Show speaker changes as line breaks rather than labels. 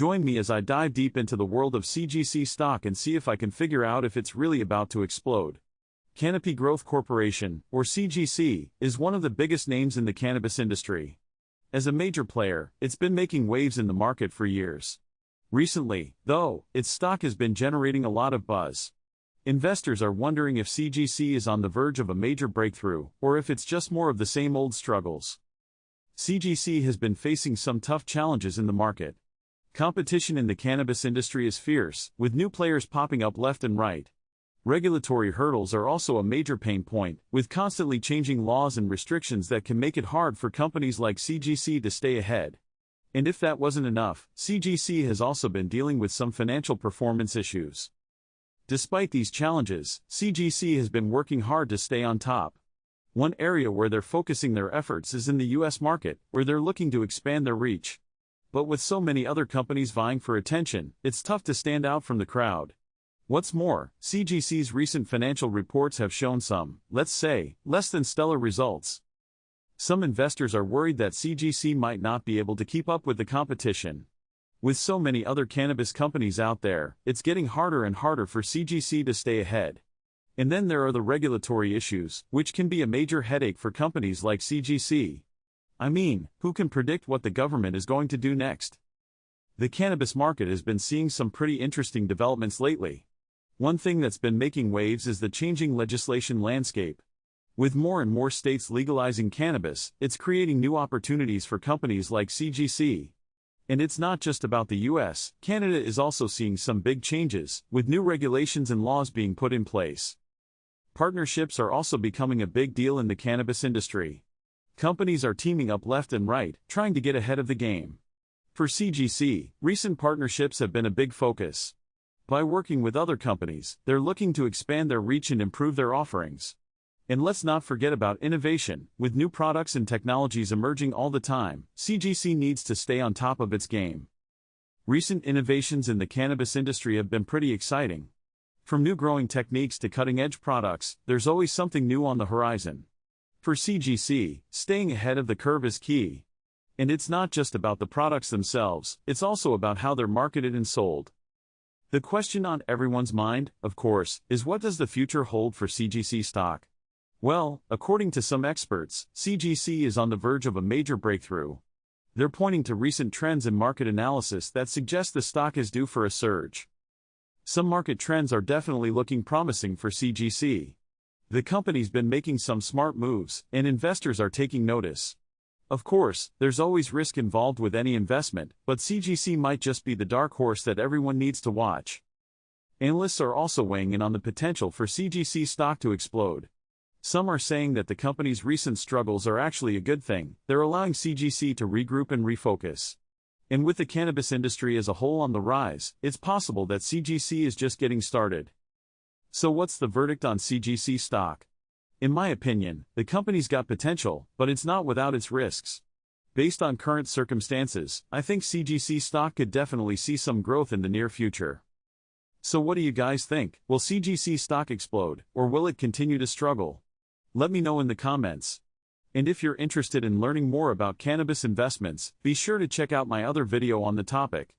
Join me as I dive deep into the world of CGC stock and see if I can figure out if it's really about to explode. Canopy Growth Corporation, or CGC, is one of the biggest names in the cannabis industry. As a major player, it's been making waves in the market for years. Recently, though, its stock has been generating a lot of buzz. Investors are wondering if CGC is on the verge of a major breakthrough, or if it's just more of the same old struggles. CGC has been facing some tough challenges in the market. Competition in the cannabis industry is fierce, with new players popping up left and right. Regulatory hurdles are also a major pain point, with constantly changing laws and restrictions that can make it hard for companies like CGC to stay ahead. And if that wasn't enough, CGC has also been dealing with some financial performance issues. Despite these challenges, CGC has been working hard to stay on top. One area where they're focusing their efforts is in the US market, where they're looking to expand their reach. But with so many other companies vying for attention, it's tough to stand out from the crowd. What's more, CGC's recent financial reports have shown some, let's say, less than stellar results. Some investors are worried that CGC might not be able to keep up with the competition. With so many other cannabis companies out there, it's getting harder and harder for CGC to stay ahead. And then there are the regulatory issues, which can be a major headache for companies like CGC. I mean, who can predict what the government is going to do next? The cannabis market has been seeing some pretty interesting developments lately. One thing that's been making waves is the changing legislation landscape. With more and more states legalizing cannabis, it's creating new opportunities for companies like CGC. And it's not just about the US, Canada is also seeing some big changes, with new regulations and laws being put in place. Partnerships are also becoming a big deal in the cannabis industry. Companies are teaming up left and right, trying to get ahead of the game. For CGC, recent partnerships have been a big focus. By working with other companies, they're looking to expand their reach and improve their offerings. And let's not forget about innovation. With new products and technologies emerging all the time, CGC needs to stay on top of its game. Recent innovations in the cannabis industry have been pretty exciting. From new growing techniques to cutting-edge products, there's always something new on the horizon. For CGC, staying ahead of the curve is key. And it's not just about the products themselves, it's also about how they're marketed and sold. The question on everyone's mind, of course, is what does the future hold for CGC stock? Well, according to some experts, CGC is on the verge of a major breakthrough. They're pointing to recent trends in market analysis that suggest the stock is due for a surge. Some market trends are definitely looking promising for CGC. The company's been making some smart moves, and investors are taking notice. Of course, there's always risk involved with any investment, but CGC might just be the dark horse that everyone needs to watch. Analysts are also weighing in on the potential for CGC stock to explode. Some are saying that the company's recent struggles are actually a good thing. They're allowing CGC to regroup and refocus. And with the cannabis industry as a whole on the rise, it's possible that CGC is just getting started. So what's the verdict on CGC stock? In my opinion, the company's got potential, but it's not without its risks. Based on current circumstances, I think CGC stock could definitely see some growth in the near future. So what do you guys think? Will CGC stock explode, or will it continue to struggle? Let me know in the comments. And if you're interested in learning more about cannabis investments, be sure to check out my other video on the topic.